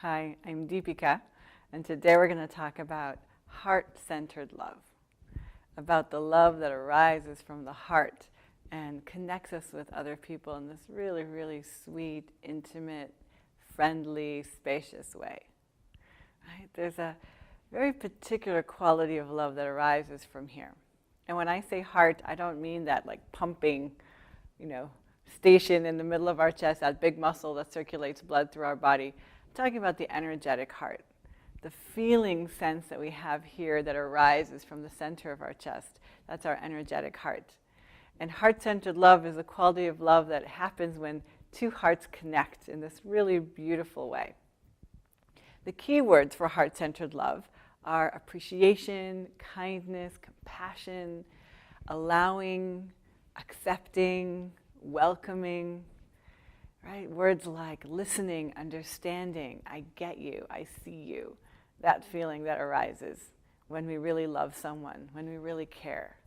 Hi, I'm Deepika, and today we're going to talk about heart-centered love, about the love that arises from the heart and connects us with other people in this really, really sweet, intimate, friendly, spacious way. Right? There's a very particular quality of love that arises from here. And when I say heart, I don't mean that like pumping, station in the middle of our chest, that big muscle that circulates blood through our body. I'm talking about the energetic heart, the feeling sense that we have here that arises from the center of our chest. That's our energetic heart. And heart-centered love is a quality of love that happens when two hearts connect in this really beautiful way. The key words for heart-centered love are appreciation, kindness, compassion, allowing, accepting, welcoming, right? Words like listening, understanding, I get you, I see you. That feeling that arises when we really love someone, when we really care.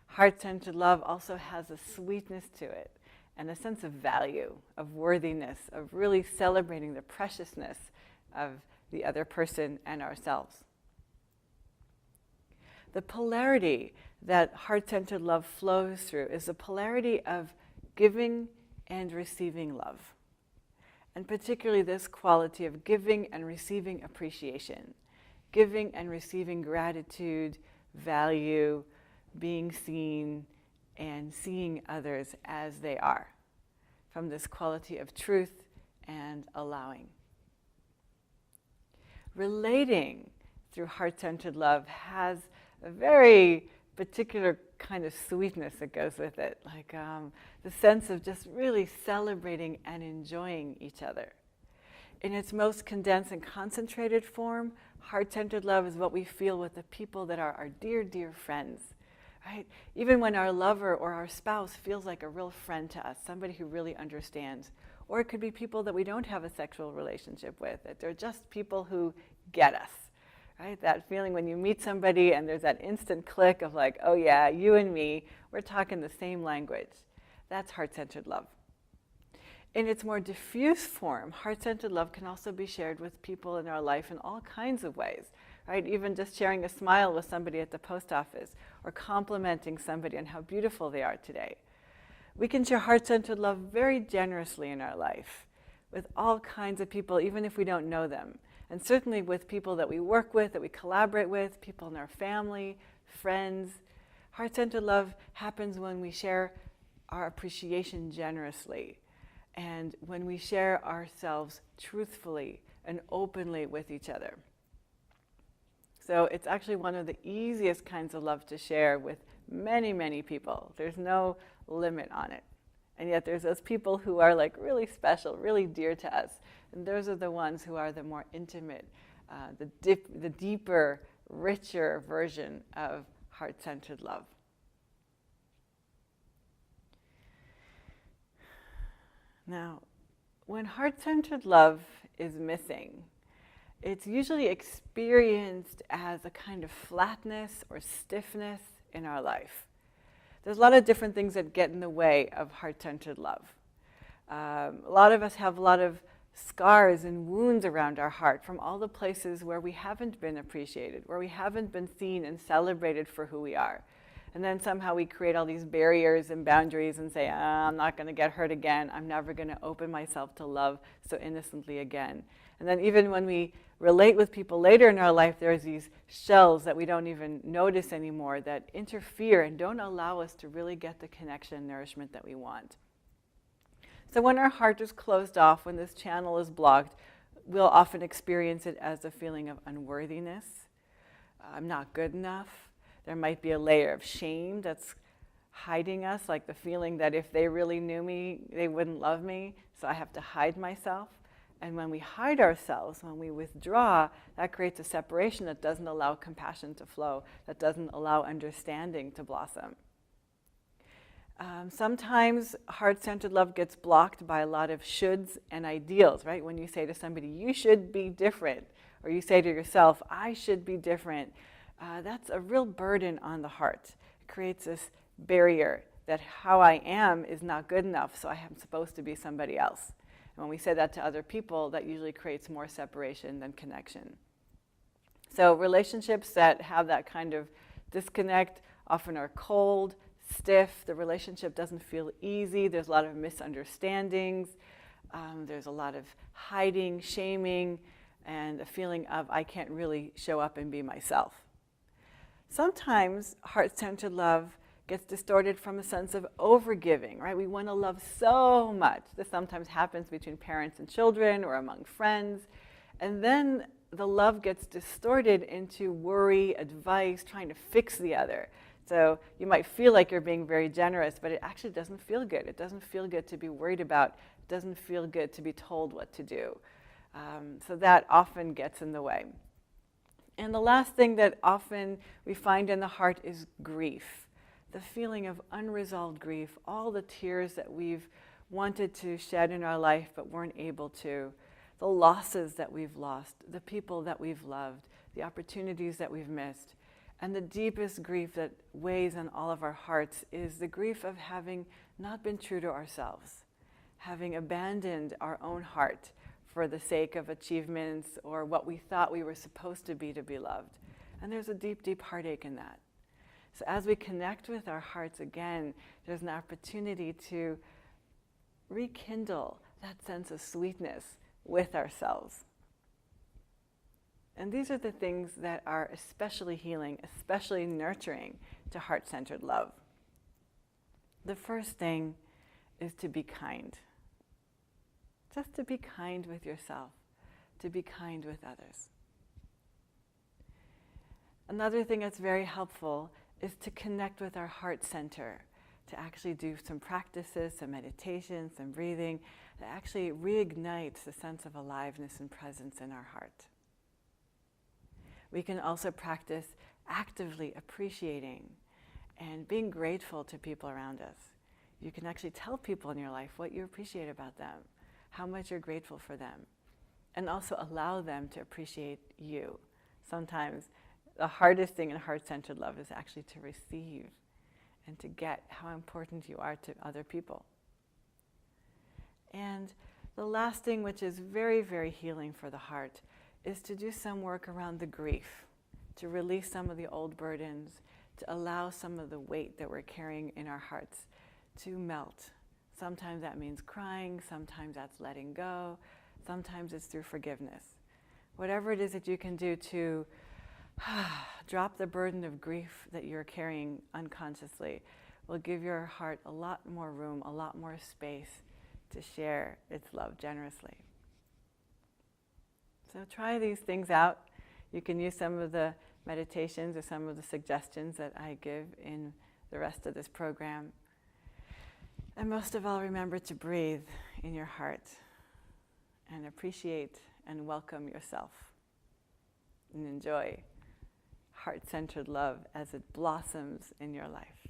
Heart-centered love also has a sweetness to it and a sense of value, of worthiness, of really celebrating the preciousness of the other person and ourselves. The polarity that heart-centered love flows through is the polarity of giving and receiving love. And particularly this quality of giving and receiving appreciation, giving and receiving gratitude, value, being seen, and seeing others as they are, from this quality of truth and allowing. Relating through heart-centered love has a very particular kind of sweetness that goes with it, like the sense of just really celebrating and enjoying each other. In its most condensed and concentrated form, heart-centered love is what we feel with the people that are our dear, dear friends, right? Even when our lover or our spouse feels like a real friend to us, somebody who really understands. Or it could be people that we don't have a sexual relationship with, that they're just people who get us. Right? That feeling when you meet somebody and there's that instant click of like, oh yeah, you and me, we're talking the same language. That's heart-centered love. In its more diffuse form, heart-centered love can also be shared with people in our life in all kinds of ways. Right? Even just sharing a smile with somebody at the post office or complimenting somebody on how beautiful they are today. We can share heart-centered love very generously in our life with all kinds of people, even if we don't know them. And certainly with people that we work with, that we collaborate with, people in our family, friends. Heart-centered love happens when we share our appreciation generously and when we share ourselves truthfully and openly with each other. So it's actually one of the easiest kinds of love to share with many, many people. There's no limit on it. And yet there's those people who are like really special, really dear to us. And those are the ones who are the more intimate, the deeper, richer version of heart-centered love. Now, when heart-centered love is missing, it's usually experienced as a kind of flatness or stiffness in our life. There's a lot of different things that get in the way of heart-centered love. A lot of us have a lot of scars and wounds around our heart from all the places where we haven't been appreciated, where we haven't been seen and celebrated for who we are. And then somehow we create all these barriers and boundaries and say, I'm not going to get hurt again. I'm never going to open myself to love so innocently again. And then even when we relate with people later in our life, there's these shells that we don't even notice anymore that interfere and don't allow us to really get the connection and nourishment that we want. So when our heart is closed off, when this channel is blocked, we'll often experience it as a feeling of unworthiness. I'm not good enough. There might be a layer of shame that's hiding us, like the feeling that if they really knew me, they wouldn't love me, so I have to hide myself. And when we hide ourselves, when we withdraw, that creates a separation that doesn't allow compassion to flow, that doesn't allow understanding to blossom. Sometimes heart-centered love gets blocked by a lot of shoulds and ideals, right? When you say to somebody, you should be different, or you say to yourself, I should be different, that's a real burden on the heart. It creates this barrier that how I am is not good enough, so I am supposed to be somebody else. And when we say that to other people, that usually creates more separation than connection. So relationships that have that kind of disconnect often are cold, stiff. The relationship doesn't feel easy. There's a lot of misunderstandings. There's a lot of hiding, shaming, and a feeling of I can't really show up and be myself. Sometimes heart-centered love gets distorted from a sense of overgiving, right? We want to love so much. This sometimes happens between parents and children or among friends. And then the love gets distorted into worry, advice, trying to fix the other. So you might feel like you're being very generous, but it actually doesn't feel good. It doesn't feel good to be worried about. It doesn't feel good to be told what to do. So that often gets in the way. And the last thing that often we find in the heart is grief. The feeling of unresolved grief, all the tears that we've wanted to shed in our life but weren't able to, the losses that we've lost, the people that we've loved, the opportunities that we've missed. And the deepest grief that weighs on all of our hearts is the grief of having not been true to ourselves, having abandoned our own heart for the sake of achievements or what we thought we were supposed to be loved. And there's a deep, deep heartache in that. So as we connect with our hearts again, there's an opportunity to rekindle that sense of sweetness with ourselves. And these are the things that are especially healing, especially nurturing to heart-centered love. The first thing is to be kind. Just to be kind with yourself, to be kind with others. Another thing that's very helpful is to connect with our heart center, to actually do some practices, some meditation, some breathing, that actually reignites the sense of aliveness and presence in our heart. We can also practice actively appreciating and being grateful to people around us. You can actually tell people in your life what you appreciate about them, how much you're grateful for them, and also allow them to appreciate you. Sometimes the hardest thing in heart-centered love is actually to receive and to get how important you are to other people. And the last thing, which is very, very healing for the heart, is to do some work around the grief, to release some of the old burdens, to allow some of the weight that we're carrying in our hearts to melt. Sometimes that means crying, sometimes that's letting go, sometimes it's through forgiveness. Whatever it is that you can do to drop the burden of grief that you're carrying unconsciously will give your heart a lot more room, a lot more space to share its love generously. So try these things out. You can use some of the meditations or some of the suggestions that I give in the rest of this program. And most of all, remember to breathe in your heart and appreciate and welcome yourself and enjoy heart-centered love as it blossoms in your life.